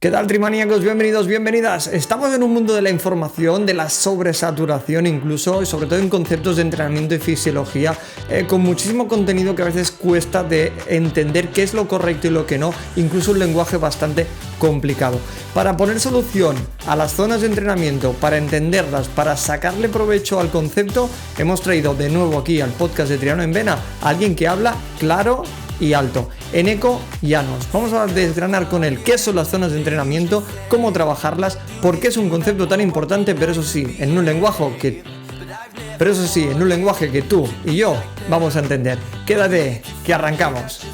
¿Qué tal, trimaníacos? Bienvenidos, bienvenidas. Estamos en un mundo de la información, de la sobresaturación incluso, y sobre todo en conceptos de entrenamiento y fisiología, con muchísimo contenido que a veces cuesta de entender qué es lo correcto y lo que no, incluso un lenguaje bastante complicado. Para poner solución a las zonas de entrenamiento, para entenderlas, para sacarle provecho al concepto, hemos traído de nuevo aquí al podcast de Triano en Vena a alguien que habla claro y alto, Eneko Llanos. Vamos a desgranar con él qué son las zonas de entrenamiento, cómo trabajarlas, por qué es un concepto tan importante, pero eso sí, en un lenguaje que tú y yo vamos a entender. Quédate, que arrancamos.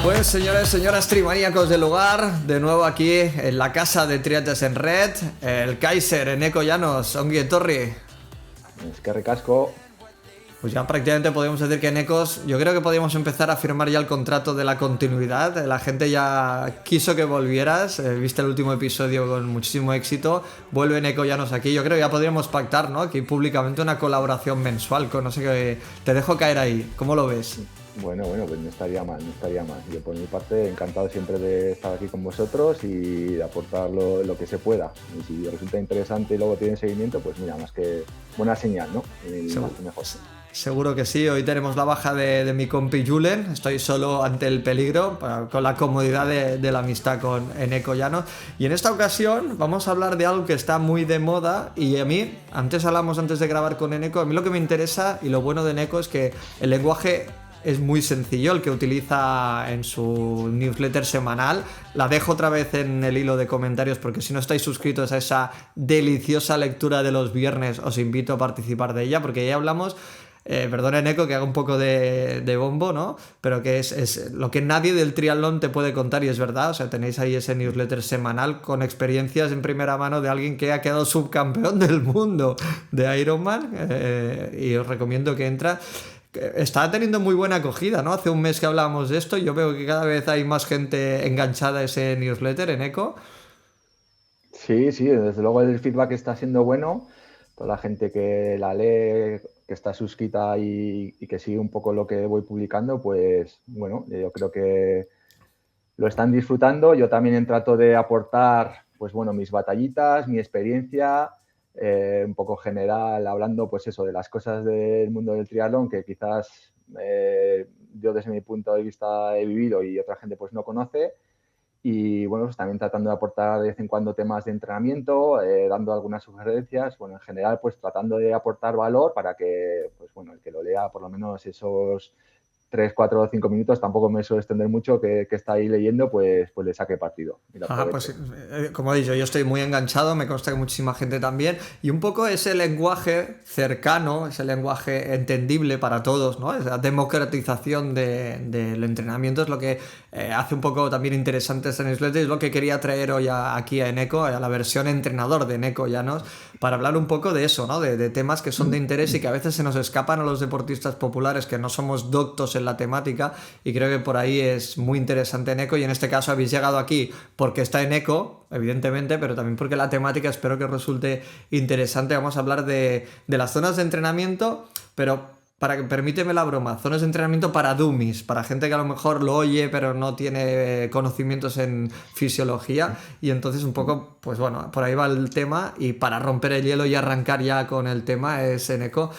Pues señores, señoras trimaníacos del lugar, de nuevo aquí en la casa de Triates en Red, el Kaiser, Eneko Llanos, ongi etorri. Es que recasco. Pues ya prácticamente podríamos decir que Enekos, yo creo que podríamos empezar a firmar ya el contrato de la continuidad. La gente ya quiso que volvieras, viste el último episodio con muchísimo éxito, vuelve Eneko Llanos aquí. Yo creo que ya podríamos pactar, ¿no? Aquí públicamente una colaboración mensual con no sé qué. Te dejo caer ahí, ¿cómo lo ves? Bueno, pues no estaría mal. Yo por mi parte encantado siempre de estar aquí con vosotros y de aportar lo que se pueda. Y si resulta interesante y luego tiene seguimiento, pues mira, más que buena señal, ¿no? Más que mejor. Seguro que sí, hoy tenemos la baja de mi compi Julen, estoy solo ante el peligro, con la comodidad de la amistad con Eneko Llanos. Y en esta ocasión vamos a hablar de algo que está muy de moda y a mí, antes de grabar con Eneko, a mí lo que me interesa y lo bueno de Eneko es que el lenguaje es muy sencillo, el que utiliza en su newsletter semanal. La dejo otra vez en el hilo de comentarios porque si no estáis suscritos a esa deliciosa lectura de los viernes os invito a participar de ella porque ya hablamos, perdona Eneko que haga un poco de bombo, ¿no? Pero que es lo que nadie del triatlón te puede contar y es verdad, o sea, tenéis ahí ese newsletter semanal con experiencias en primera mano de alguien que ha quedado subcampeón del mundo de Ironman y os recomiendo que entra. Está teniendo muy buena acogida, ¿no? Hace un mes que hablábamos de esto y yo veo que cada vez hay más gente enganchada a ese newsletter, Eneko. Sí, desde luego el feedback está siendo bueno. Toda la gente que la lee, que está suscrita y que sigue un poco lo que voy publicando, pues bueno, yo creo que lo están disfrutando. Yo también trato de aportar, pues bueno, mis batallitas, mi experiencia, un poco general, hablando pues eso, de las cosas del mundo del triatlón que quizás yo desde mi punto de vista he vivido y otra gente pues no conoce. Y bueno, pues también tratando de aportar de vez en cuando temas de entrenamiento, dando algunas sugerencias, bueno, en general pues tratando de aportar valor para que, pues bueno, el que lo lea por lo menos esos 3, 4 o 5 minutos, tampoco me suelo extender mucho, que está ahí leyendo, pues le saque partido. Pues como he dicho, yo estoy muy enganchado, me consta que muchísima gente también, y un poco ese lenguaje cercano, ese lenguaje entendible para todos, ¿no? Esa democratización del entrenamiento es lo que hace un poco también interesante este newsletter, es lo que quería traer hoy aquí a Eneko, a la versión entrenador de Eneko Llanos, para hablar un poco de eso, ¿no? De temas que son de interés y que a veces se nos escapan a los deportistas populares que no somos doctos en la temática, y creo que por ahí es muy interesante Eneko, y en este caso habéis llegado aquí porque está Eneko, evidentemente, pero también porque la temática espero que resulte interesante. Vamos a hablar de las zonas de entrenamiento, pero permíteme la broma, zonas de entrenamiento para dummies, para gente que a lo mejor lo oye pero no tiene conocimientos en fisiología, y entonces un poco, pues bueno, por ahí va el tema, y para romper el hielo y arrancar ya con el tema es Eneko.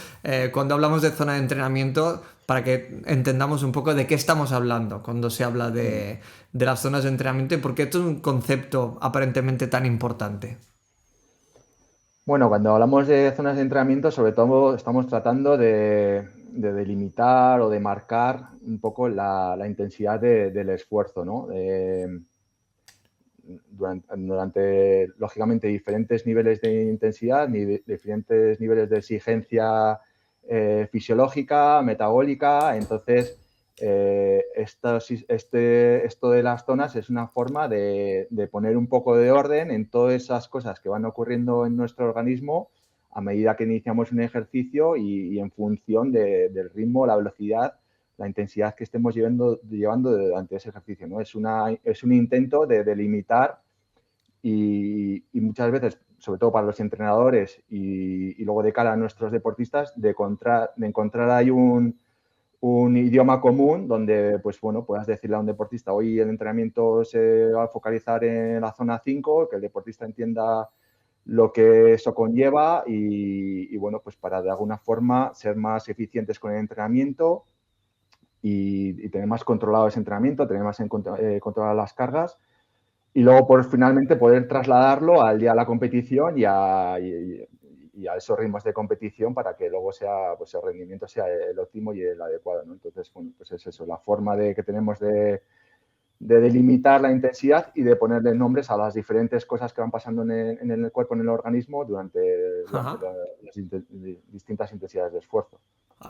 Cuando hablamos de zona de entrenamiento, para que entendamos un poco de qué estamos hablando cuando se habla de las zonas de entrenamiento y por qué esto es un concepto aparentemente tan importante. Bueno, cuando hablamos de zonas de entrenamiento, sobre todo estamos tratando de delimitar o de marcar un poco la intensidad del esfuerzo, ¿no? Durante, lógicamente, diferentes niveles de intensidad, diferentes niveles de exigencia fisiológica, metabólica. Entonces, esto de las zonas es una forma de poner un poco de orden en todas esas cosas que van ocurriendo en nuestro organismo a medida que iniciamos un ejercicio y en función del ritmo, la velocidad, la intensidad que estemos llevando durante ese ejercicio, ¿no? Es un intento de delimitar y muchas veces sobre todo para los entrenadores y luego de cara a nuestros deportistas, de encontrar ahí un idioma común donde, pues bueno, puedas decirle a un deportista, hoy el entrenamiento se va a focalizar en la zona 5, que el deportista entienda lo que eso conlleva bueno, pues para de alguna forma ser más eficientes con el entrenamiento y tener más controlado ese entrenamiento, tener más controladas las cargas y luego finalmente poder trasladarlo al día de la competición y a esos ritmos de competición para que luego pues el rendimiento sea el óptimo y el adecuado, ¿no? Entonces, bueno, pues es eso, la forma que tenemos de delimitar la intensidad y de ponerle nombres a las diferentes cosas que van pasando en el cuerpo, en el organismo, durante las distintas intensidades de esfuerzo.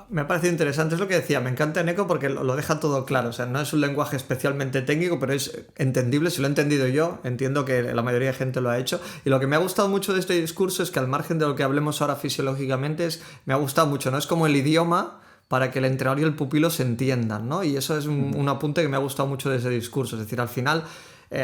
Me ha parecido interesante, es lo que decía, me encanta Eneco porque lo deja todo claro, o sea, no es un lenguaje especialmente técnico, pero es entendible, si lo he entendido yo, entiendo que la mayoría de gente lo ha hecho, y lo que me ha gustado mucho de este discurso es que al margen de lo que hablemos ahora fisiológicamente, me ha gustado mucho, ¿no? Es como el idioma para que el entrenador y el pupilo se entiendan, ¿no? Y eso es un apunte que me ha gustado mucho de ese discurso, es decir, al final...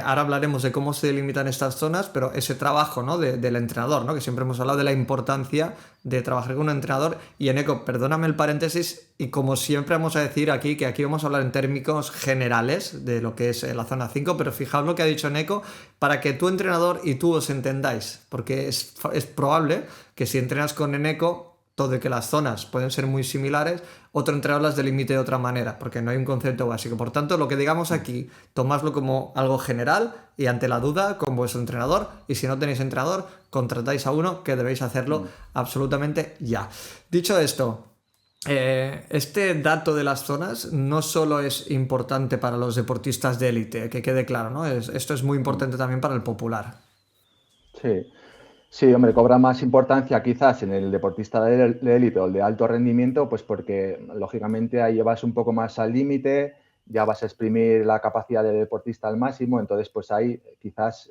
ahora hablaremos de cómo se delimitan estas zonas, pero ese trabajo, ¿no? del entrenador, ¿no? Que siempre hemos hablado de la importancia de trabajar con un entrenador. Y Eneco, perdóname el paréntesis, y como siempre vamos a decir aquí, que aquí vamos a hablar en términos generales de lo que es la zona 5, pero fijaos lo que ha dicho Eneco, para que tu entrenador y tú os entendáis, porque es probable que si entrenas con Eneco, todo de que las zonas pueden ser muy similares, otro entrenador las delimite de otra manera, porque no hay un concepto básico. Por tanto, lo que digamos aquí, tomadlo como algo general y ante la duda con vuestro entrenador, y si no tenéis entrenador, contratáis a uno, que debéis hacerlo absolutamente ya. Dicho esto, este dato de las zonas no solo es importante para los deportistas de élite, que quede claro, ¿no? Esto es muy importante también para el popular. Sí. Sí, hombre, cobra más importancia quizás en el deportista de élite o el de alto rendimiento, pues porque lógicamente ahí vas un poco más al límite, ya vas a exprimir la capacidad del deportista al máximo, entonces pues ahí quizás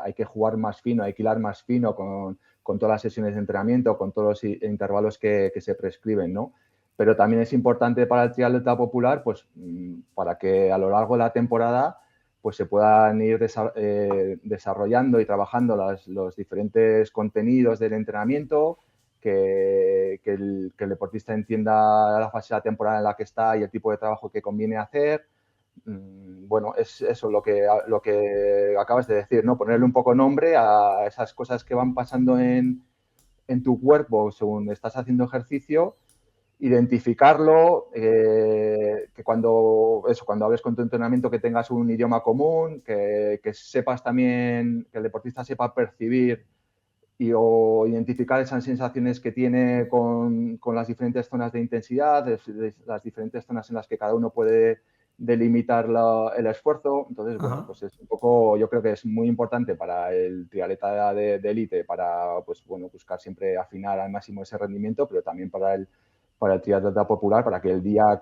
hay que jugar más fino, hay que hilar más fino con todas las sesiones de entrenamiento, con todos los intervalos que se prescriben, ¿no? Pero también es importante para el triatleta popular, pues para que a lo largo de la temporada pues se puedan ir desarrollando y trabajando los diferentes contenidos del entrenamiento, que el deportista entienda la fase de la temporada en la que está y el tipo de trabajo que conviene hacer. Bueno, es eso lo que acabas de decir, ¿no? Ponerle un poco nombre a esas cosas que van pasando en tu cuerpo según estás haciendo ejercicio, identificarlo, que cuando hables con tu entrenamiento que tengas un idioma común, que sepas también, que el deportista sepa percibir o identificar esas sensaciones que tiene con las diferentes zonas de intensidad, las diferentes zonas en las que cada uno puede delimitar el esfuerzo. Entonces, bueno, pues es un poco, yo creo que es muy importante para el triatleta de élite, para pues bueno, buscar siempre afinar al máximo ese rendimiento, pero también para el triatleta popular, para que el día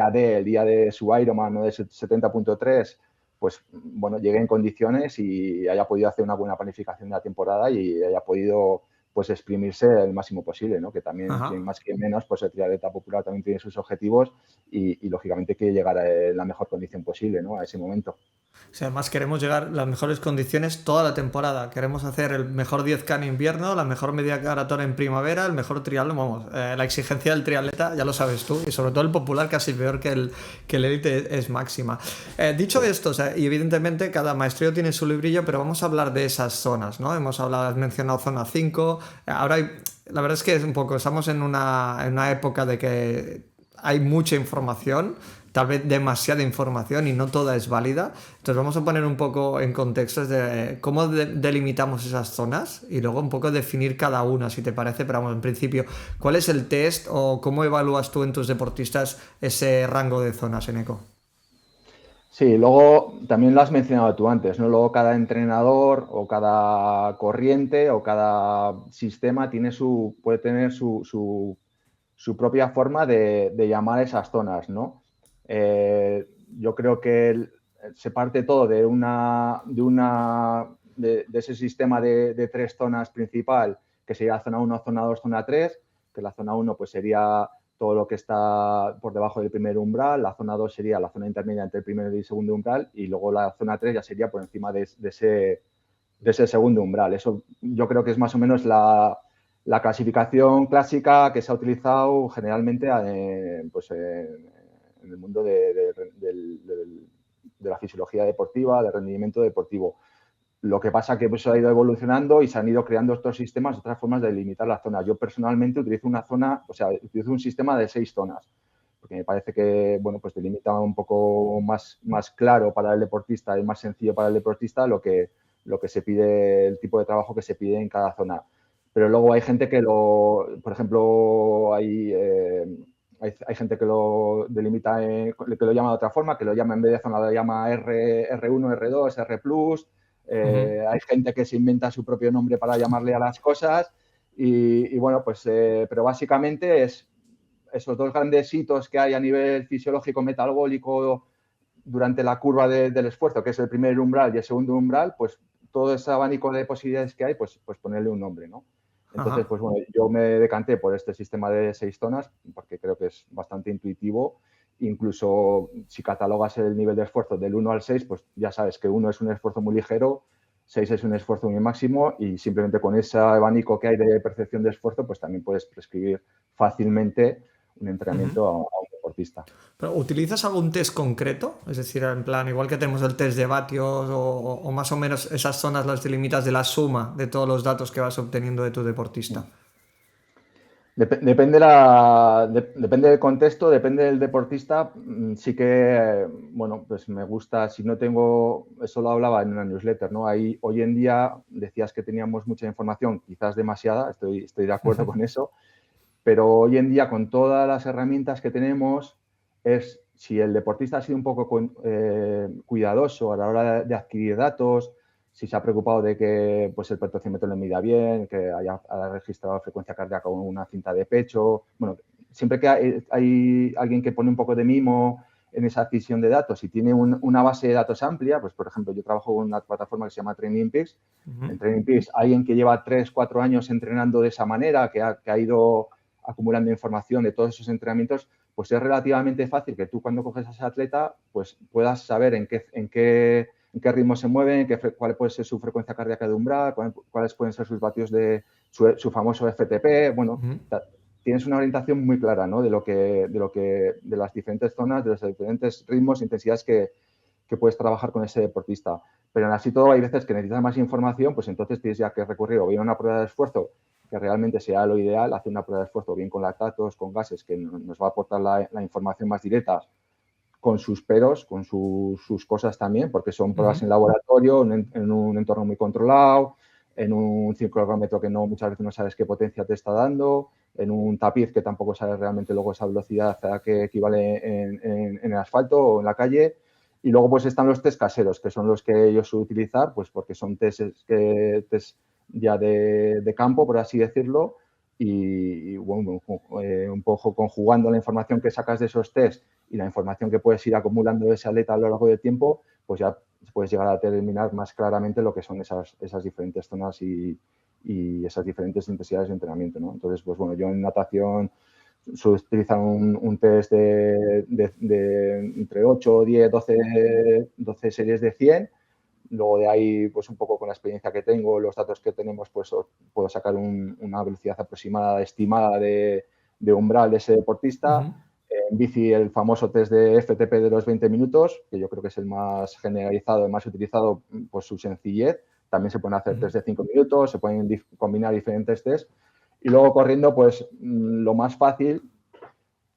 de su Ironman, ¿no?, de 70.3, pues bueno, llegue en condiciones y haya podido hacer una buena planificación de la temporada y haya podido pues exprimirse el máximo posible, ¿no? Que también, quien más que menos, pues el triatleta popular también tiene sus objetivos y lógicamente quiere llegar a la mejor condición posible, ¿no?, a ese momento. O sea, además queremos llegar a las mejores condiciones toda la temporada. Queremos hacer el mejor 10K en invierno, la mejor media maratón en primavera, el mejor triatlón. Vamos, la exigencia del triatleta, ya lo sabes tú, y sobre todo el popular casi peor que el élite es máxima. Dicho esto, o sea, y evidentemente cada maestrillo tiene su librillo, pero vamos a hablar de esas zonas, ¿no? Has mencionado zona 5. Ahora la verdad es que es un poco, estamos en una época de que hay mucha información, tal vez demasiada información y no toda es válida. Entonces vamos a poner un poco en contexto de cómo delimitamos esas zonas y luego un poco definir cada una, si te parece. Pero vamos, en principio, ¿cuál es el test o cómo evalúas tú en tus deportistas ese rango de zonas, Eneco? Sí, luego también lo has mencionado tú antes, ¿no? Luego cada entrenador o cada corriente o cada sistema puede tener su propia forma de llamar esas zonas, ¿no? Yo creo que se parte todo de ese sistema de tres zonas principal, que sería zona 1, zona 2, zona 3, que la zona 1 pues sería todo lo que está por debajo del primer umbral, la zona 2 sería la zona intermedia entre el primer y el segundo umbral y luego la zona 3 ya sería por encima de de ese segundo umbral. Eso yo creo que es más o menos la clasificación clásica que se ha utilizado generalmente pues, en el mundo de la fisiología deportiva, del rendimiento deportivo. Lo que pasa es que pues, ha ido evolucionando y se han ido creando otros sistemas, otras formas de delimitar la zona. Yo personalmente utilizo utilizo un sistema de 6 zonas, porque me parece que, bueno, pues delimita un poco más claro para el deportista y más sencillo para el deportista lo que se pide, el tipo de trabajo que se pide en cada zona. Pero luego hay gente que por ejemplo, hay gente que lo delimita, que lo llama de otra forma, que lo llama en vez de zona, lo llama R1, R2, R+. Hay gente que se inventa su propio nombre para llamarle a las cosas y bueno, pues, pero básicamente es esos 2 grandes hitos que hay a nivel fisiológico metabólico durante la curva del esfuerzo, que es el primer umbral y el segundo umbral, pues todo ese abanico de posibilidades que hay, pues ponerle un nombre, ¿no? Entonces, pues bueno, yo me decanté por este sistema de 6 zonas porque creo que es bastante intuitivo. Incluso si catalogas el nivel de esfuerzo del 1 al 6, pues ya sabes que 1 es un esfuerzo muy ligero, 6 es un esfuerzo muy máximo y simplemente con ese abanico que hay de percepción de esfuerzo, pues también puedes prescribir fácilmente un entrenamiento a un deportista. ¿Pero utilizas algún test concreto? Es decir, en plan, igual que tenemos el test de vatios o más o menos esas zonas las delimitas de la suma de todos los datos que vas obteniendo de tu deportista. Depende del contexto, depende del deportista. Sí que, bueno, pues me gusta, si no tengo, eso lo hablaba en una newsletter, ¿no? Ahí, hoy en día decías que teníamos mucha información, quizás demasiada, estoy de acuerdo con eso, pero hoy en día con todas las herramientas que tenemos, si el deportista ha sido un poco cuidadoso a la hora de adquirir datos, si se ha preocupado de que pues, el potenciómetro le mida bien, que haya registrado la frecuencia cardíaca con una cinta de pecho. Bueno, siempre que hay alguien que pone un poco de mimo en esa adquisición de datos y tiene una base de datos amplia, pues por ejemplo, yo trabajo con una plataforma que se llama Training Peaks. En Training Peaks, alguien que lleva 3, 4 años entrenando de esa manera, que ha ido acumulando información de todos esos entrenamientos, pues es relativamente fácil que tú cuando coges a ese atleta, pues puedas saber en qué ritmo se mueven, cuál puede ser su frecuencia cardíaca de umbral, cuáles pueden ser sus vatios de su famoso FTP. Bueno, tienes una orientación muy clara, ¿no? de las diferentes zonas, de los diferentes ritmos, intensidades que puedes trabajar con ese deportista. Pero en así todo hay veces que necesitas más información, pues entonces tienes ya que recurrir o bien a una prueba de esfuerzo que realmente sea lo ideal, hacer una prueba de esfuerzo bien con lactatos, con gases, que nos va a aportar la información más directa, con sus peros, con sus cosas también, porque son pruebas en laboratorio, en un entorno muy controlado, en un ciclómetro que muchas veces no sabes qué potencia te está dando, en un tapiz que tampoco sabes realmente luego esa velocidad a qué equivale en el asfalto o en la calle. Y luego pues están los test caseros, que son los que yo suelo utilizar, pues porque son test ya de campo, por así decirlo, y bueno, un poco conjugando la información que sacas de esos test y la información que puedes ir acumulando de ese atleta a lo largo del tiempo, pues ya puedes llegar a determinar más claramente lo que son esas diferentes zonas y esas diferentes intensidades de entrenamiento, ¿no? Entonces, pues bueno, yo en natación suelo utilizar un test de entre 8, 10, 12 series de 100. Luego de ahí, pues un poco con la experiencia que tengo, los datos que tenemos, pues puedo sacar una velocidad aproximada, estimada de umbral de ese deportista. En bici, el famoso test de FTP de los 20 minutos, que yo creo que es el más generalizado, el más utilizado por su sencillez. También se pueden hacer test de 5 minutos, se pueden combinar diferentes tests. Y luego corriendo, pues lo más fácil,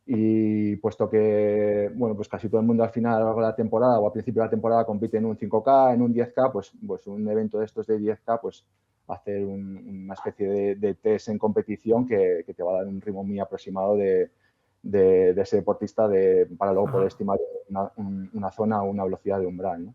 y puesto que, bueno, pues casi todo el mundo al final, a lo largo de la temporada o al principio de la temporada compite en un 5K, en un 10K, pues un evento de estos de 10K, pues hacer una especie de test en competición que te va a dar un ritmo muy aproximado de ese deportista para luego poder estimar una zona o una velocidad de umbral, ¿no?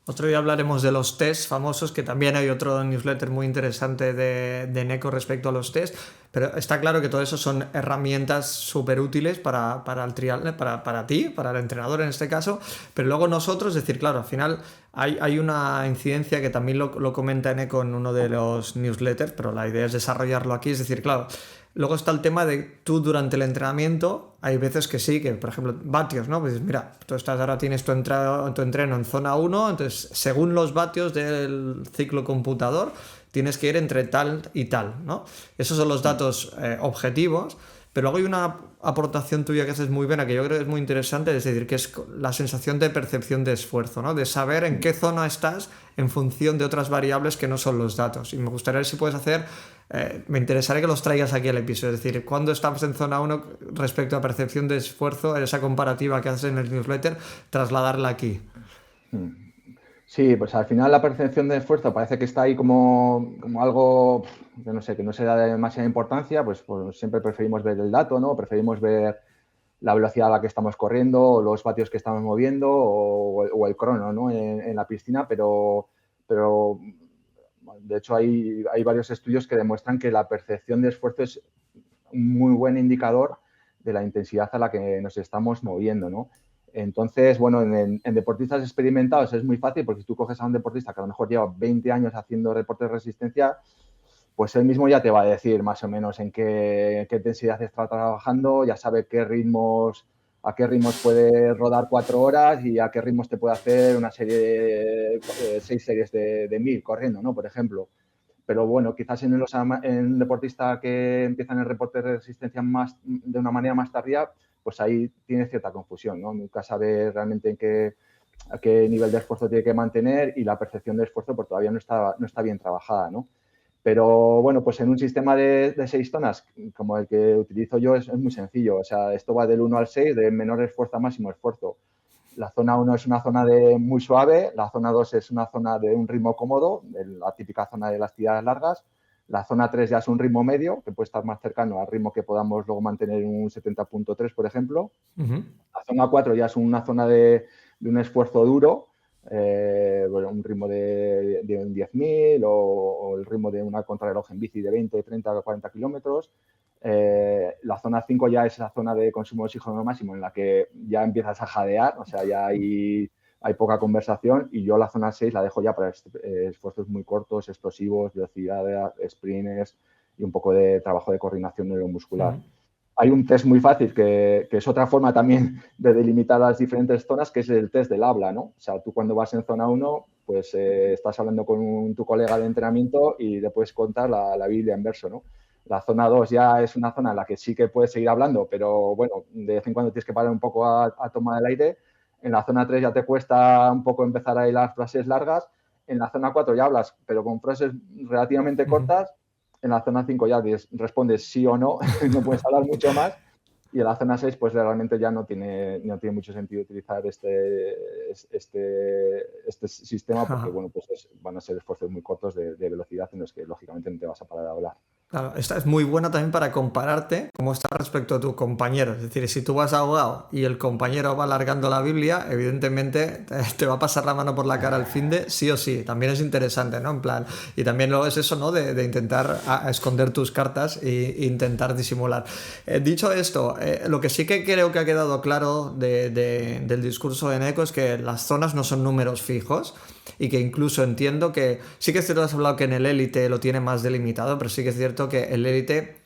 Otro día hablaremos de los tests famosos, que también hay otro newsletter muy interesante de Neko respecto a los tests, pero está claro que todo eso son herramientas súper útiles para el trial, para ti, para el entrenador en este caso, pero luego nosotros, es decir, claro, al final hay una incidencia que también lo comenta Neko en uno de los newsletters, pero la idea es desarrollarlo aquí, es decir, claro, Luego está el tema de tú durante el entrenamiento, hay veces que sí, que por ejemplo, vatios, ¿no? Pues mira, tú estás ahora tienes tu entreno en zona uno, entonces según los vatios del ciclo computador, tienes que ir entre tal y tal, ¿no? Esos son los datos objetivos, pero luego hay una aportación tuya que haces muy buena, que yo creo que es muy interesante, es decir, que es la sensación de percepción de esfuerzo, ¿no? De saber en qué zona estás en función de otras variables que no son los datos. Y me gustaría ver si puedes hacer, me interesaría que los traigas aquí al episodio, es decir, cuando estamos en zona uno respecto a percepción de esfuerzo, esa comparativa que haces en el newsletter, trasladarla aquí. Sí, pues al final la percepción de esfuerzo parece que está ahí como algo, que no sé, que no se da demasiada importancia, pues siempre preferimos ver el dato, ¿no? Preferimos ver la velocidad a la que estamos corriendo, o los vatios que estamos moviendo, o el crono, ¿no? En la piscina, pero de hecho hay varios estudios que demuestran que la percepción de esfuerzo es un muy buen indicador de la intensidad a la que nos estamos moviendo, ¿no? Entonces, bueno, en deportistas experimentados es muy fácil, porque si tú coges a un deportista que a lo mejor lleva 20 años haciendo deportes de resistencia, pues él mismo ya te va a decir más o menos en qué intensidad está trabajando, ya sabe a qué ritmos puede rodar 4 horas y a qué ritmos te puede hacer una serie de 6 series de 1000 corriendo, ¿no? Por ejemplo. Pero bueno, quizás en un deportista que empieza en el reporte de resistencia de una manera más tardía, pues ahí tiene cierta confusión, ¿no? Nunca sabe realmente a qué nivel de esfuerzo tiene que mantener, y la percepción de esfuerzo pues todavía no está bien trabajada, ¿no? Pero bueno, pues en un sistema de 6 zonas como el que utilizo yo es muy sencillo. O sea, esto va del 1 al 6, de menor esfuerzo a máximo esfuerzo. La zona 1 es una zona muy suave, la zona 2 es una zona de un ritmo cómodo, la típica zona de las tiradas largas. La zona 3 ya es un ritmo medio, que puede estar más cercano al ritmo que podamos luego mantener en un 70.3, por ejemplo. La zona 4 ya es una zona de un esfuerzo duro, bueno, un ritmo de un 10.000 o el ritmo de una contrarreloj en bici de 20, 30 o 40 kilómetros. La zona 5 ya es la zona de consumo de oxígeno máximo, en la que ya empiezas a jadear, o sea, ya hay poca conversación, y yo la zona 6 la dejo ya para esfuerzos muy cortos, explosivos, velocidad, sprints y un poco de trabajo de coordinación neuromuscular. Hay un test muy fácil que es otra forma también de delimitar las diferentes zonas, que es el test del habla, ¿no? O sea, tú cuando vas en zona 1, pues estás hablando con tu colega de entrenamiento y le puedes contar la Biblia en verso, ¿no? La zona 2 ya es una zona en la que sí que puedes seguir hablando, pero bueno, de vez en cuando tienes que parar un poco a tomar el aire. En la zona 3 ya te cuesta un poco empezar a hilar frases largas. En la zona 4 ya hablas, pero con frases relativamente cortas. En la zona 5 ya respondes sí o no, no puedes hablar mucho más. Y en la zona 6, pues realmente ya no tiene mucho sentido utilizar este sistema, porque bueno, pues van a ser esfuerzos muy cortos de velocidad en los que lógicamente no te vas a parar a hablar. Claro, esta es muy buena también para compararte cómo está respecto a tu compañero. Es decir, si tú vas ahogado y el compañero va alargando la Biblia, evidentemente te va a pasar la mano por la cara al finde, sí o sí. También es interesante, ¿no? En plan, y también luego es eso, ¿no? De intentar esconder tus cartas e intentar disimular. Dicho esto, lo que sí que creo que ha quedado claro del discurso de Neko es que las zonas no son números fijos, y que incluso entiendo que sí que es cierto que has hablado que en el élite lo tiene más delimitado, pero sí que es cierto que el élite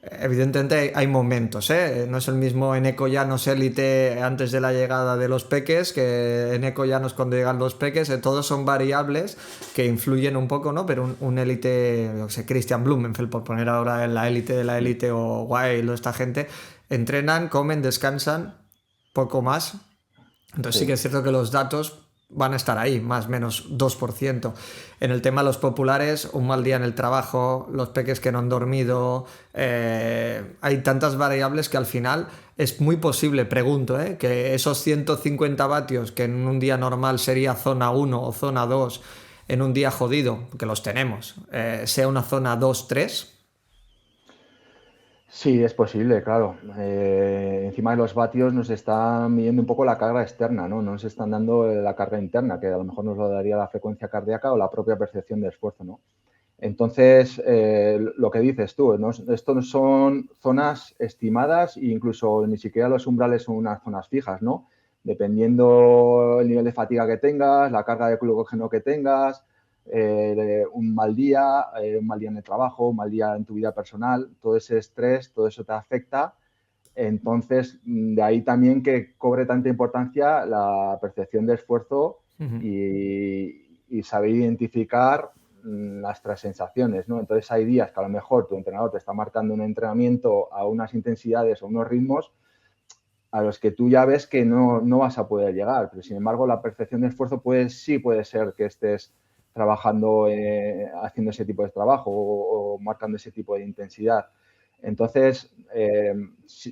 evidentemente hay momentos, ¿eh? No es el mismo en Ecollanos élite antes de la llegada de los peques que en Ecollanos cuando llegan los peques. Todos son variables que influyen un poco, ¿no? Pero un élite, no sé, Christian Blumenfeld, por poner ahora en la élite de la élite, o Wild o esta gente, entrenan, comen, descansan, poco más. Entonces sí que es cierto que los datos van a estar ahí, más o menos 2%. En el tema de los populares, un mal día en el trabajo, los peques que no han dormido, hay tantas variables que al final es muy posible, pregunto, que esos 150 vatios que en un día normal sería zona 1 o zona 2, en un día jodido, que los tenemos, sea una zona 2-3. Sí, es posible, claro. Encima de los vatios nos están midiendo un poco la carga externa, ¿no? No nos están dando la carga interna, que a lo mejor nos lo daría la frecuencia cardíaca o la propia percepción de esfuerzo, ¿no? Entonces, lo que dices tú, ¿no? Esto son zonas estimadas, e incluso ni siquiera los umbrales son unas zonas fijas, ¿no? Dependiendo el nivel de fatiga que tengas, la carga de glucógeno que tengas, un mal día en el trabajo, un mal día en tu vida personal, todo ese estrés, todo eso te afecta. Entonces, de ahí también que cobre tanta importancia la percepción de esfuerzo y saber identificar nuestras sensaciones, ¿no? Entonces, hay días que a lo mejor tu entrenador te está marcando un entrenamiento a unas intensidades o unos ritmos a los que tú ya ves que no vas a poder llegar, pero sin embargo la percepción de esfuerzo sí puede ser que estés trabajando, haciendo ese tipo de trabajo o marcando ese tipo de intensidad. Entonces,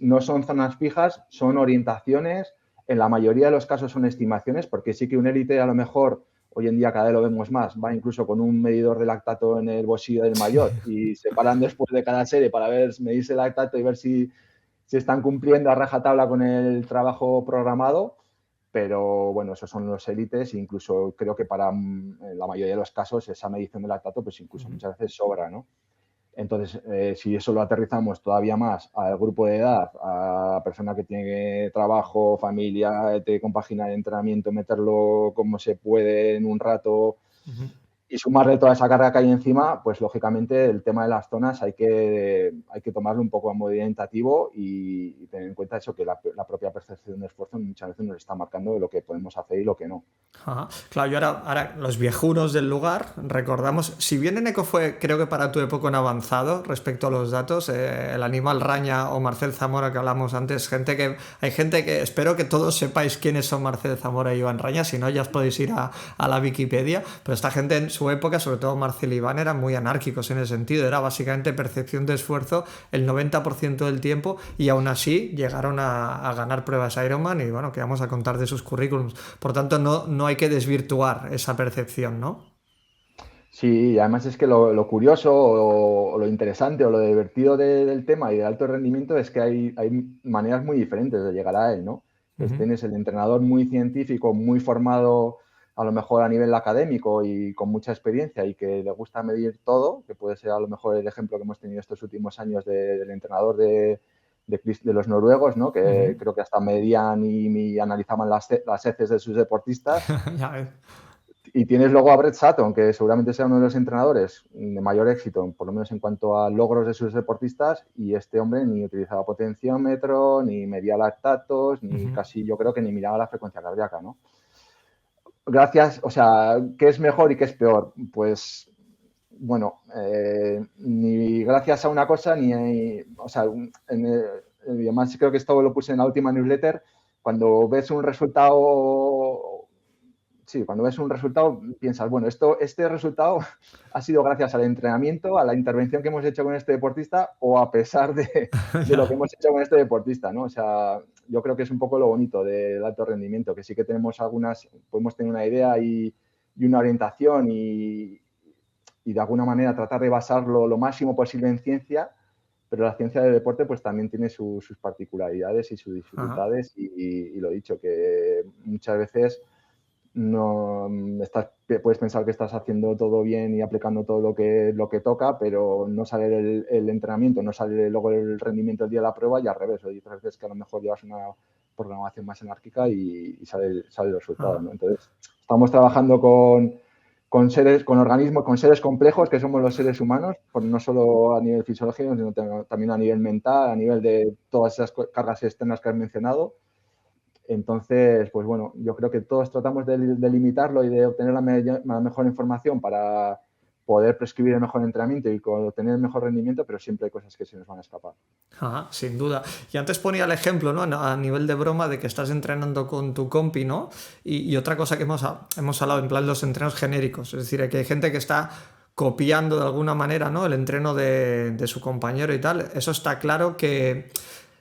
no son zonas fijas, son orientaciones, en la mayoría de los casos son estimaciones, porque sí que un élite a lo mejor, hoy en día cada vez lo vemos más, va incluso con un medidor de lactato en el bolsillo del maillot y se paran después de cada serie para medirse el lactato y ver si están cumpliendo a rajatabla con el trabajo programado, pero bueno, esos son los élites e incluso creo que para la mayoría de los casos esa medición del lactato pues incluso muchas veces sobra, ¿no? Entonces, si eso lo aterrizamos todavía más al grupo de edad, a la persona que tiene trabajo, familia, tiene que compaginar el entrenamiento, meterlo como se puede en un rato y sumarle toda esa carga que hay encima, pues lógicamente el tema de las zonas hay que tomarlo un poco a modo orientativo y tener en cuenta eso, que la propia percepción de esfuerzo muchas veces nos está marcando lo que podemos hacer y lo que no. Ajá. Claro, yo ahora los viejunos del lugar, recordamos, si bien Eneco fue, creo que para tu época un avanzado respecto a los datos, el Animal Raña o Marcel Zamora que hablamos antes, hay gente que, espero que todos sepáis quiénes son Marcel Zamora y Iván Raña, si no ya os podéis ir a la Wikipedia, pero esta gente en su época, sobre todo Marcel y Iván, eran muy anárquicos en ese sentido, era básicamente percepción de esfuerzo el 90% del tiempo y aún así llegaron a ganar pruebas Ironman y bueno, que vamos a contar de sus currículums. Por tanto, no hay que desvirtuar esa percepción, ¿no? Sí, y además es que lo curioso o lo interesante o lo divertido del tema y del alto rendimiento es que hay maneras muy diferentes de llegar a él, ¿no? Pues tienes el entrenador muy científico, muy formado a lo mejor a nivel académico y con mucha experiencia y que le gusta medir todo, que puede ser a lo mejor el ejemplo que hemos tenido estos últimos años del entrenador de los noruegos, ¿no? Que creo que hasta medían y analizaban las heces de sus deportistas. Ya ves. Y tienes luego a Brett Sutton, que seguramente sea uno de los entrenadores de mayor éxito, por lo menos en cuanto a logros de sus deportistas, y este hombre ni utilizaba potenciómetro, ni medía lactatos, ni casi yo creo que ni miraba la frecuencia cardíaca, ¿no? Gracias, o sea, ¿qué es mejor y qué es peor? Pues, bueno, ni gracias a una cosa, o sea, además creo que esto lo puse en la última newsletter, cuando ves un resultado piensas, bueno, este resultado ha sido gracias al entrenamiento, a la intervención que hemos hecho con este deportista o a pesar de lo que hemos hecho con este deportista, ¿no? O sea, yo creo que es un poco lo bonito del alto rendimiento, que sí que podemos tener una idea y una orientación y de alguna manera tratar de basarlo lo máximo posible en ciencia, pero la ciencia del deporte pues también tiene sus particularidades y sus dificultades y lo dicho, que muchas veces no puedes pensar que estás haciendo todo bien y aplicando todo lo que toca, pero no sale el entrenamiento, no sale luego el rendimiento el día de la prueba y al revés. Hay otras veces que a lo mejor llevas una programación más anárquica y sale el resultado, ¿no? Entonces, estamos trabajando con organismos, con seres complejos que somos los seres humanos, no solo a nivel fisiológico, sino también a nivel mental, a nivel de todas esas cargas externas que has mencionado. Entonces, pues bueno, yo creo que todos tratamos de limitarlo y de obtener la mejor información para poder prescribir el mejor entrenamiento y obtener el mejor rendimiento, pero siempre hay cosas que se nos van a escapar. Ajá, sin duda. Y antes ponía el ejemplo, ¿no? A nivel de broma de que estás entrenando con tu compi, ¿no? Y otra cosa que hemos hablado, en plan los entrenos genéricos. Es decir, que hay gente que está copiando de alguna manera, ¿no? El entreno de su compañero y tal. Eso está claro que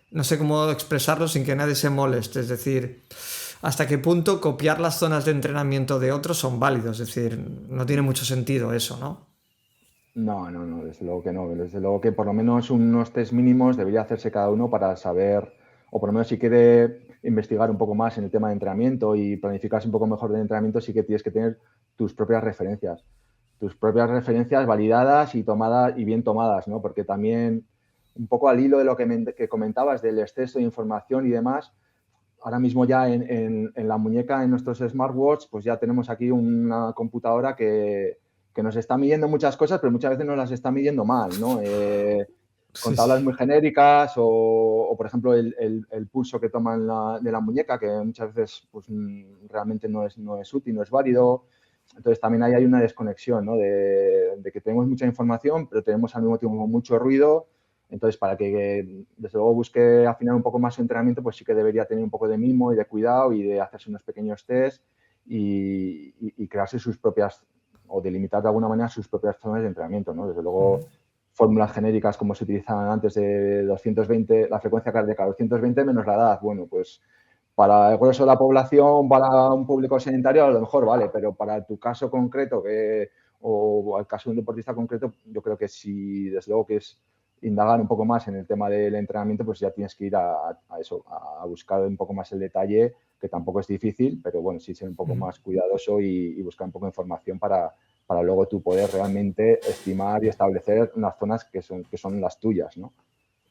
no sé cómo expresarlo sin que nadie se moleste. Es decir, hasta qué punto copiar las zonas de entrenamiento de otros son válidos. Es decir, no tiene mucho sentido eso, ¿no? No, desde luego que no. Desde luego que por lo menos unos test mínimos debería hacerse cada uno para saber, o por lo menos si quiere investigar un poco más en el tema de entrenamiento y planificarse un poco mejor del entrenamiento, sí que tienes que tener tus propias referencias validadas y bien tomadas, ¿no? Porque también, un poco al hilo de lo que comentabas del exceso de información y demás, ahora mismo ya en la muñeca, en nuestros smartwatch, pues ya tenemos aquí una computadora que que nos está midiendo muchas cosas, pero muchas veces nos las está midiendo mal, ¿no? Con Sí, tablas sí. muy genéricas o, por ejemplo, el pulso que toman de la muñeca, que muchas veces pues, realmente no es útil, no es válido. Entonces también ahí hay una desconexión, ¿no? De que tenemos mucha información, pero tenemos al mismo tiempo mucho ruido. Entonces, para que desde luego busque afinar un poco más su entrenamiento, pues sí que debería tener un poco de mimo y de cuidado y de hacerse unos pequeños test y crearse sus propias, o delimitar de alguna manera sus propias zonas de entrenamiento, ¿no? Desde luego, fórmulas genéricas como se utilizaban antes de 220, la frecuencia cardíaca, 220 menos la edad, bueno, pues para el grueso de la población, para un público sedentario, a lo mejor vale, pero para tu caso concreto o el caso de un deportista concreto, yo creo que si desde luego que es indagar un poco más en el tema del entrenamiento, pues ya tienes que ir a eso, a buscar un poco más el detalle, que tampoco es difícil, pero bueno, sí ser un poco más cuidadoso y buscar un poco de información para luego tú poder realmente estimar y establecer unas zonas que son las tuyas, ¿no?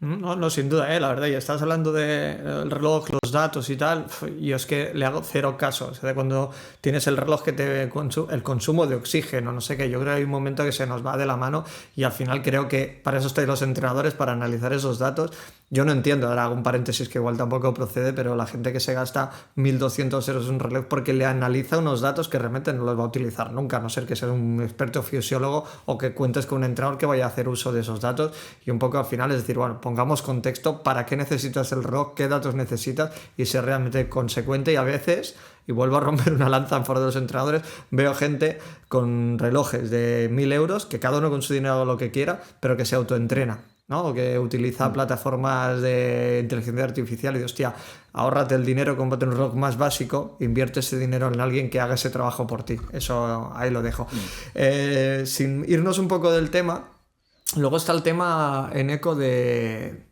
No, no, sin duda, la verdad, y estás hablando del reloj, los datos y tal, yo es que le hago cero caso. O sea, de cuando tienes el reloj que el consumo de oxígeno, no sé qué, yo creo que hay un momento que se nos va de la mano y al final creo que para eso estáis los entrenadores, para analizar esos datos. Yo no entiendo, ahora hago un paréntesis que igual tampoco procede, pero la gente que se gasta 1.200 euros en un reloj porque le analiza unos datos que realmente no los va a utilizar nunca, a no ser que sea un experto fisiólogo o que cuentes con un entrenador que vaya a hacer uso de esos datos. Y un poco al final es decir, bueno, pongamos contexto, para qué necesitas el reloj, qué datos necesitas y ser realmente consecuente. Y a veces, y vuelvo a romper una lanza en favor de los entrenadores, veo gente con relojes de 1.000 euros, que cada uno con su dinero haga lo que quiera, pero que se autoentrena, ¿no? O que utiliza plataformas de inteligencia artificial y de, hostia, ahórrate el dinero, cómprate un reloj más básico, invierte ese dinero en alguien que haga ese trabajo por ti. Eso ahí lo dejo. Sin irnos un poco del tema, luego está el tema en eco de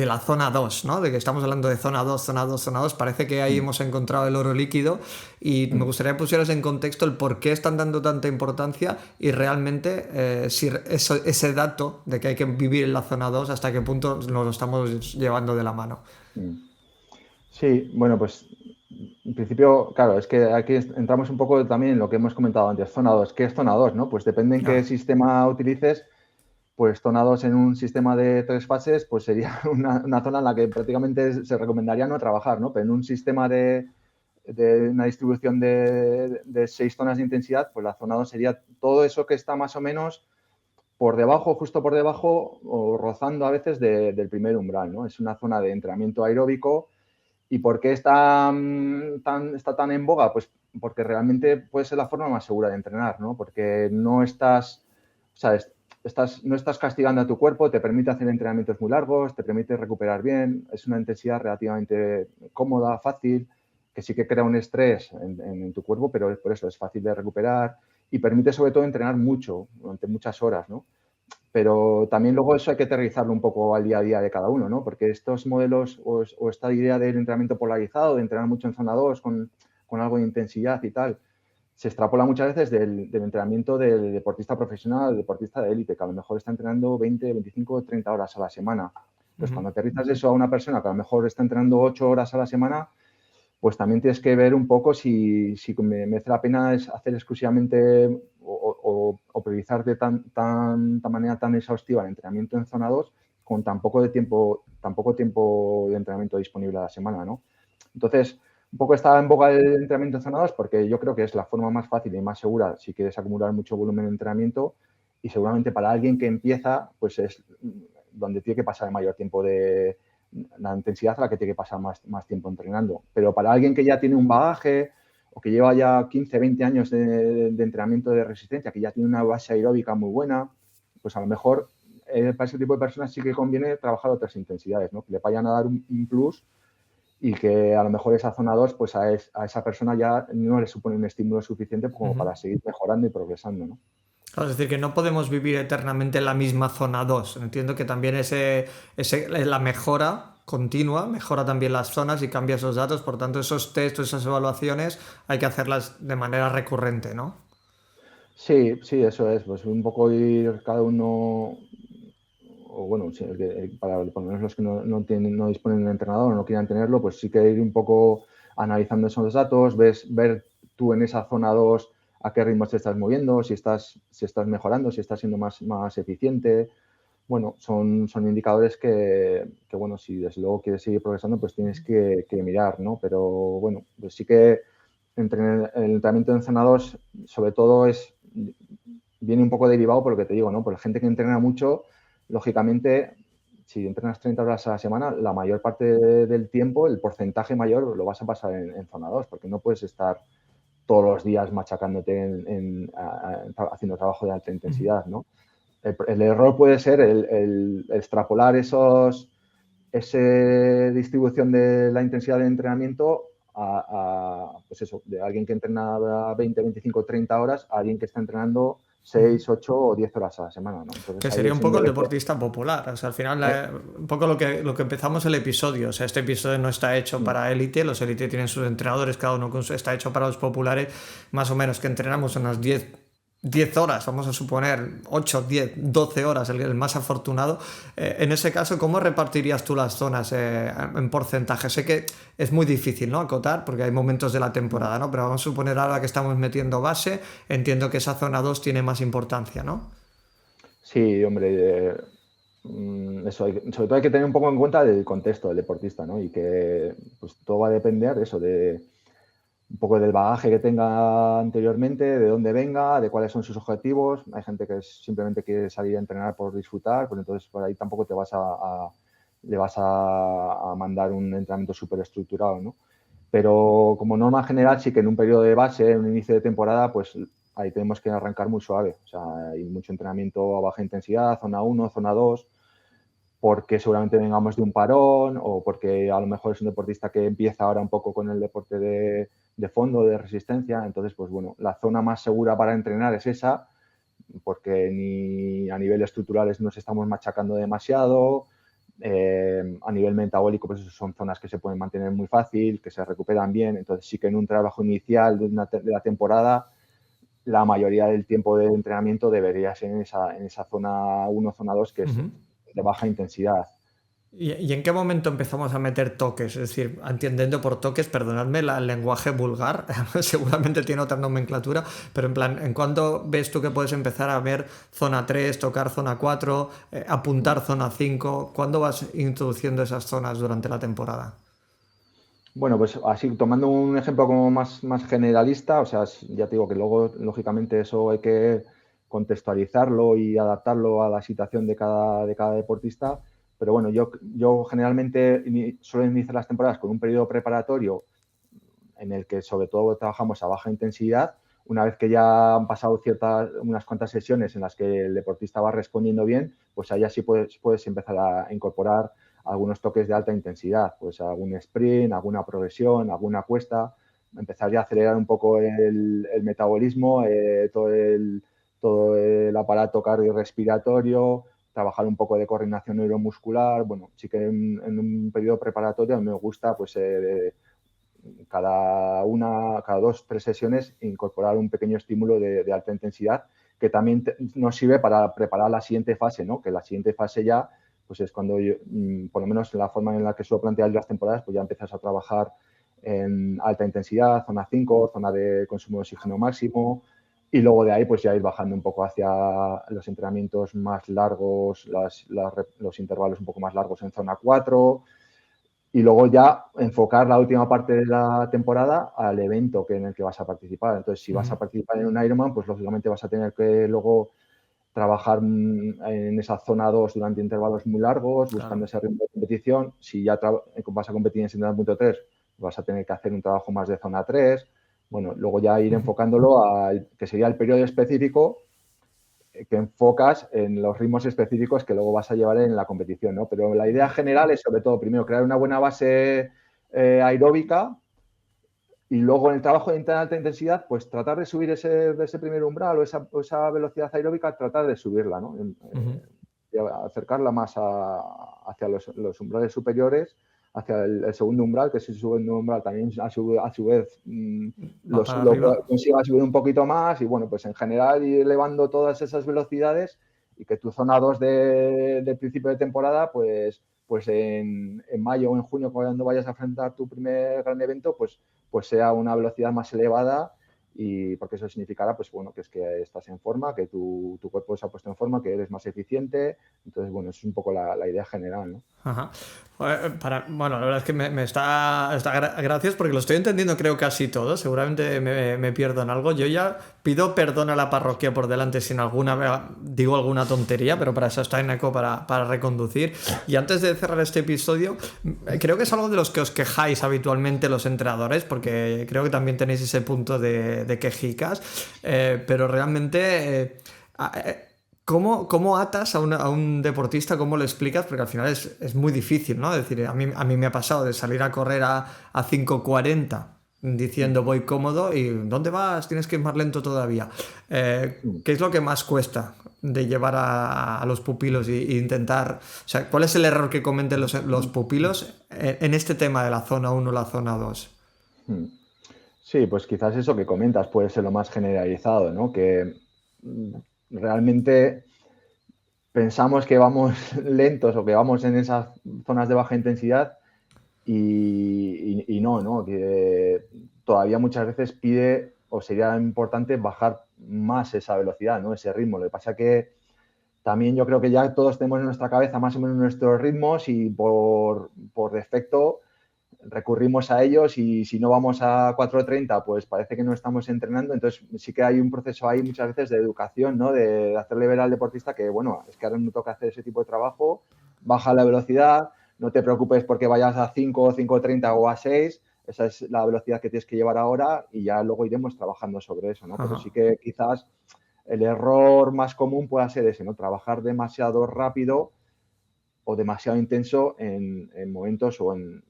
la zona 2, ¿no? De que estamos hablando de zona 2, zona 2, zona 2. Parece que ahí hemos encontrado el oro líquido y me gustaría que pusieras en contexto el por qué están dando tanta importancia y realmente si ese dato de que hay que vivir en la zona 2, hasta qué punto nos lo estamos llevando de la mano. Sí, bueno, pues en principio, claro, es que aquí entramos un poco también en lo que hemos comentado antes, zona 2. ¿Qué es zona 2, no? Pues depende en qué Ah, sistema utilices, pues zona 2 en un sistema de 3 fases, pues sería una zona en la que prácticamente se recomendaría no trabajar, ¿no? Pero en un sistema de una distribución de 6 zonas de intensidad, pues la zona 2 sería todo eso que está más o menos por debajo, justo por debajo o rozando a veces del primer umbral, ¿no? Es una zona de entrenamiento aeróbico. ¿Y por qué está tan en boga? Pues porque realmente puede ser la forma más segura de entrenar, ¿no? Porque no estás, o sea, no estás castigando a tu cuerpo, te permite hacer entrenamientos muy largos, te permite recuperar bien, es una intensidad relativamente cómoda, fácil, que sí que crea un estrés en tu cuerpo, pero por eso es fácil de recuperar y permite sobre todo entrenar mucho, durante muchas horas, ¿no? Pero también luego eso hay que aterrizarlo un poco al día a día de cada uno, ¿no? Porque estos modelos o esta idea del entrenamiento polarizado, de entrenar mucho en zona 2 con algo de intensidad y tal, se extrapola muchas veces del entrenamiento del deportista profesional, del deportista de élite, que a lo mejor está entrenando 20, 25, 30 horas a la semana. Pues cuando aterrizas eso a una persona que a lo mejor está entrenando 8 horas a la semana, pues también tienes que ver un poco si merece la pena hacer exclusivamente o priorizar de tanta manera tan exhaustiva el entrenamiento en zona 2 con tan poco tiempo de entrenamiento disponible a la semana, ¿no? Entonces, un poco está en boga el entrenamiento en zona 2 porque yo creo que es la forma más fácil y más segura si quieres acumular mucho volumen de entrenamiento y seguramente para alguien que empieza, pues es donde tiene que pasar el mayor tiempo de la intensidad a la que tiene que pasar más tiempo entrenando. Pero para alguien que ya tiene un bagaje o que lleva ya 15, 20 años de entrenamiento de resistencia, que ya tiene una base aeróbica muy buena, pues a lo mejor para ese tipo de personas sí que conviene trabajar otras intensidades, ¿no? Que le vayan a dar un plus y que a lo mejor esa zona 2, pues a esa persona ya no le supone un estímulo suficiente como para seguir mejorando y progresando, ¿no? Claro, es decir, que no podemos vivir eternamente en la misma zona 2. Entiendo que también la mejora continua, mejora también las zonas y cambia esos datos. Por tanto, esos test, esas evaluaciones, hay que hacerlas de manera recurrente, ¿no? Sí, sí, eso es. Pues un poco ir cada uno, o bueno, sí, para por lo menos los que no disponen de un entrenador o no quieran tenerlo, pues sí que ir un poco analizando esos datos, ver tú en esa zona 2 a qué ritmos te estás moviendo, si estás mejorando, si estás siendo más eficiente. Bueno, son indicadores que, bueno, si desde luego quieres seguir progresando, pues tienes que mirar, ¿no? Pero bueno, pues sí que el entrenamiento en zona 2, sobre todo, viene un poco derivado por lo que te digo, ¿no? Por la gente que entrena mucho, lógicamente, si entrenas 30 horas a la semana, la mayor parte del tiempo, el porcentaje mayor, lo vas a pasar en zona 2, porque no puedes estar todos los días machacándote haciendo trabajo de alta intensidad, ¿no? El error puede ser el extrapolar esa distribución de la intensidad de entrenamiento pues eso, de alguien que entrena 20, 25, 30 horas a alguien que está entrenando 6, 8 o 10 horas a la semana, ¿no? Entonces, Que ahí sería un es poco el donde deportista popular. O sea, al final, un poco lo que empezamos el episodio. O sea, este episodio no está hecho para élite. Los élite tienen sus entrenadores, cada uno está hecho para los populares, más o menos, que entrenamos unas 10 horas, vamos a suponer 8, 10, 12 horas, el más afortunado. En ese caso, ¿cómo repartirías tú las zonas en porcentaje? Sé que es muy difícil, ¿no?, acotar, porque hay momentos de la temporada, ¿no? Pero vamos a suponer ahora que estamos metiendo base, entiendo que esa zona 2 tiene más importancia, ¿no? Sí, hombre, eso sobre todo hay que tener un poco en cuenta el contexto del deportista, ¿no? Y que pues, todo va a depender de eso, de un poco del bagaje que tenga anteriormente, de dónde venga, de cuáles son sus objetivos. Hay gente que simplemente quiere salir a entrenar por disfrutar, pues entonces por ahí tampoco le vas a mandar un entrenamiento súper estructurado, ¿no? Pero como norma general sí que en un periodo de base, en un inicio de temporada, pues ahí tenemos que arrancar muy suave. O sea, hay mucho entrenamiento a baja intensidad, zona 1, zona 2, porque seguramente vengamos de un parón o porque a lo mejor es un deportista que empieza ahora un poco con el deporte de fondo, de resistencia. Entonces, pues bueno, la zona más segura para entrenar es esa, porque ni a nivel estructural nos estamos machacando demasiado. A nivel metabólico, pues son zonas que se pueden mantener muy fácil, que se recuperan bien. Entonces, sí que en un trabajo inicial de la temporada, la mayoría del tiempo de entrenamiento debería ser en esa zona 1, zona 2, que es de baja intensidad. ¿Y en qué momento empezamos a meter toques? Es decir, entendiendo por toques, perdonadme el lenguaje vulgar, seguramente tiene otra nomenclatura, pero en plan, ¿en cuándo ves tú que puedes empezar a ver zona 3, tocar zona 4, apuntar zona 5? ¿Cuándo vas introduciendo esas zonas durante la temporada? Bueno, pues así, tomando un ejemplo como más generalista, o sea, ya te digo que luego, lógicamente, eso hay que contextualizarlo y adaptarlo a la situación de cada deportista. Pero bueno, yo generalmente suelo iniciar las temporadas con un periodo preparatorio en el que sobre todo trabajamos a baja intensidad. Una vez que ya han pasado unas cuantas sesiones en las que el deportista va respondiendo bien, pues ahí sí puedes empezar a incorporar algunos toques de alta intensidad, pues algún sprint, alguna progresión, alguna cuesta, empezar ya a acelerar un poco el metabolismo, todo el aparato cardiorrespiratorio, trabajar un poco de coordinación neuromuscular. Bueno, sí que en un periodo preparatorio me gusta pues cada 2, 3 sesiones incorporar un pequeño estímulo de alta intensidad que también nos sirve para preparar la siguiente fase, ¿no? Que la siguiente fase ya pues es cuando por lo menos en la forma en la que suelo plantear las temporadas, pues ya empiezas a trabajar en alta intensidad, zona 5, zona de consumo de oxígeno máximo, y luego de ahí pues ya ir bajando un poco hacia los entrenamientos más largos, los intervalos un poco más largos en zona 4, y luego ya enfocar la última parte de la temporada al evento en el que vas a participar. Entonces, si vas a participar en un Ironman, pues lógicamente vas a tener que luego trabajar en esa zona 2 durante intervalos muy largos, buscando ese ritmo de competición. Si ya vas a competir en 70.3, vas a tener que hacer un trabajo más de zona 3. Bueno, luego ya ir enfocándolo al que sería el periodo específico que enfocas en los ritmos específicos que luego vas a llevar en la competición, ¿no? Pero la idea general es, sobre todo, primero, crear una buena base aeróbica y luego en el trabajo de alta intensidad, pues tratar de subir ese primer umbral o esa velocidad aeróbica, tratar de subirla, ¿no? Acercarla más hacia los umbrales superiores, hacia el segundo umbral, que ese segundo umbral también a su vez Va para arriba. consiga subir un poquito más y bueno, pues en general ir elevando todas esas velocidades y que tu zona 2 del principio de temporada, pues en mayo o en junio, cuando vayas a enfrentar tu primer gran evento, pues sea una velocidad más elevada y porque eso significará, pues bueno, que es que estás en forma, que tu cuerpo se ha puesto en forma, que eres más eficiente. Entonces, bueno, es un poco la idea general, ¿no? Ajá. Bueno, la verdad es que gracias porque lo estoy entendiendo creo casi todo, seguramente me pierdo en algo. Yo ya pido perdón a la parroquia por delante si en alguna vez digo alguna tontería, pero para eso está Eneco para reconducir. Y antes de cerrar este episodio, creo que es algo de los que os quejáis habitualmente los entrenadores, porque creo que también tenéis ese punto de quejicas, pero realmente... ¿Cómo atas a un deportista? ¿Cómo le explicas? Porque al final es muy difícil, ¿no? Es decir, a mí me ha pasado de salir a correr a 5:40 diciendo voy cómodo y ¿dónde vas? Tienes que ir más lento todavía. ¿Qué es lo que más cuesta de llevar a los pupilos e intentar... O sea, ¿cuál es el error que cometen los pupilos en este tema de la zona 1 la zona 2? Sí, pues quizás eso que comentas puede ser lo más generalizado, ¿no? Que realmente pensamos que vamos lentos o que vamos en esas zonas de baja intensidad y no, que todavía muchas veces pide o sería importante bajar más esa velocidad, ¿no? Ese ritmo. Lo que pasa que también yo creo que ya todos tenemos en nuestra cabeza más o menos nuestros ritmos y por defecto recurrimos a ellos y si no vamos a 4:30 pues parece que no estamos entrenando. Entonces sí que hay un proceso ahí muchas veces de educación, ¿no? De hacerle ver al deportista que bueno, es que ahora no toca hacer ese tipo de trabajo, baja la velocidad, no te preocupes porque vayas a 5, 5:30 o a 6, esa es la velocidad que tienes que llevar ahora y ya luego iremos trabajando sobre eso, ¿no? Pero sí que quizás el error más común pueda ser ese, ¿no? Trabajar demasiado rápido o demasiado intenso en momentos o en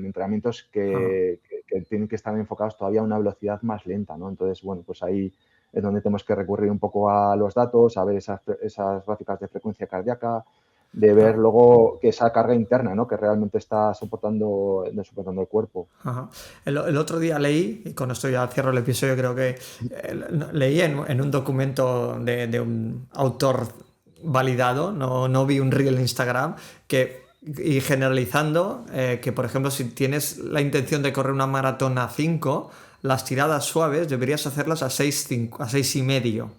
entrenamientos que tienen que estar enfocados todavía a una velocidad más lenta, ¿no? Entonces, bueno, pues ahí es donde tenemos que recurrir un poco a los datos, a ver esas gráficas de frecuencia cardíaca, de ver luego que esa carga interna, ¿no? Que realmente está soportando el cuerpo. Ajá. El otro día leí, y con esto ya cierro el episodio, creo que leí en un documento de un autor validado, no vi un reel en Instagram, y generalizando, que por ejemplo si tienes la intención de correr una maratón a 5, las tiradas suaves deberías hacerlas a 6:30.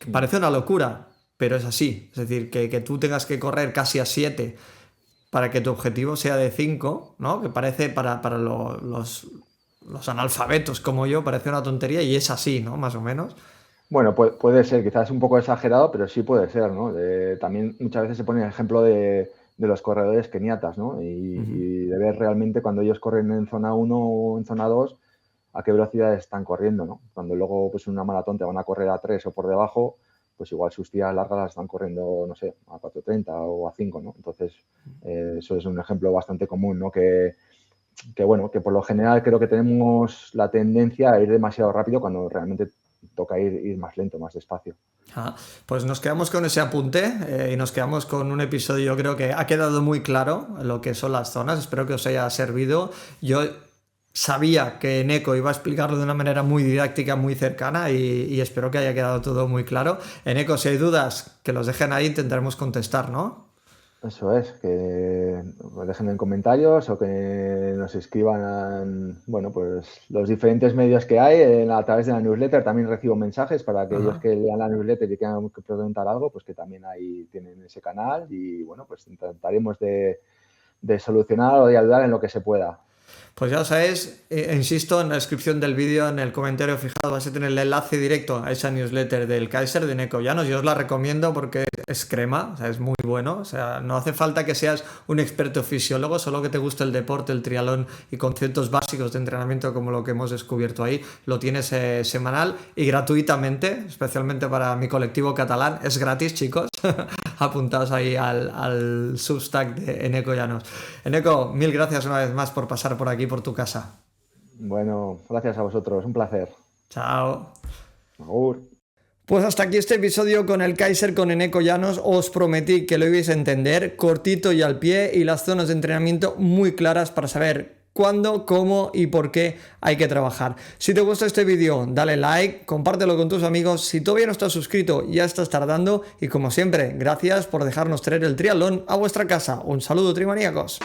Que parece una locura, pero es así. Es decir, que tú tengas que correr casi a 7 para que tu objetivo sea de 5, ¿no? Que parece para los analfabetos como yo, parece una tontería y es así, ¿no? Más o menos. Bueno, puede ser, quizás un poco exagerado, pero sí puede ser, ¿no? También muchas veces se pone el ejemplo de los corredores keniatas, ¿no? Y de ver realmente cuando ellos corren en zona 1 o en zona 2, a qué velocidad están corriendo, ¿no? Cuando luego, pues en una maratón te van a correr a 3 o por debajo, pues igual sus tiras largas las están corriendo, no sé, a 4:30 o a 5, ¿no? Entonces, eso es un ejemplo bastante común, ¿no? Que bueno, que por lo general creo que tenemos la tendencia a ir demasiado rápido cuando realmente toca ir más lento, más despacio. Pues nos quedamos con ese apunte y nos quedamos con un episodio, yo creo que ha quedado muy claro lo que son las zonas, espero que os haya servido. Yo sabía que Eneco iba a explicarlo de una manera muy didáctica, muy cercana y espero que haya quedado todo muy claro. Eneco, si hay dudas, que los dejen ahí, intentaremos contestar, ¿no? Eso es, que nos dejen en comentarios o que nos escriban bueno, pues los diferentes medios que hay a través de la newsletter. También recibo mensajes para aquellos que lean la newsletter y quieran preguntar algo, pues que también ahí tienen ese canal y bueno, pues intentaremos de solucionar o de ayudar en lo que se pueda. Pues ya lo sabéis, insisto, en la descripción del vídeo, en el comentario fijado, vais a tener el enlace directo a esa newsletter del Kaiser de Eneco Llanos. Yo os la recomiendo porque es crema, o sea, es muy bueno. O sea, no hace falta que seas un experto fisiólogo, solo que te guste el deporte, el triatlón y conceptos básicos de entrenamiento como lo que hemos descubierto ahí. Lo tienes semanal y gratuitamente, especialmente para mi colectivo catalán. Es gratis, chicos. Apuntaos ahí al Substack de Eneco Llanos. Eneco, mil gracias una vez más por pasar por aquí, por tu casa. Bueno, gracias a vosotros, un placer. Chao. Agur. Pues hasta aquí este episodio con el Kaiser, con Eneco Llanos. Os prometí que lo ibais a entender, cortito y al pie, y las zonas de entrenamiento muy claras para saber cuándo, cómo y por qué hay que trabajar. Si te gusta este vídeo, dale like, compártelo con tus amigos. Si todavía no estás suscrito, ya estás tardando. Y como siempre, gracias por dejarnos traer el triatlón a vuestra casa. Un saludo, trimaníacos.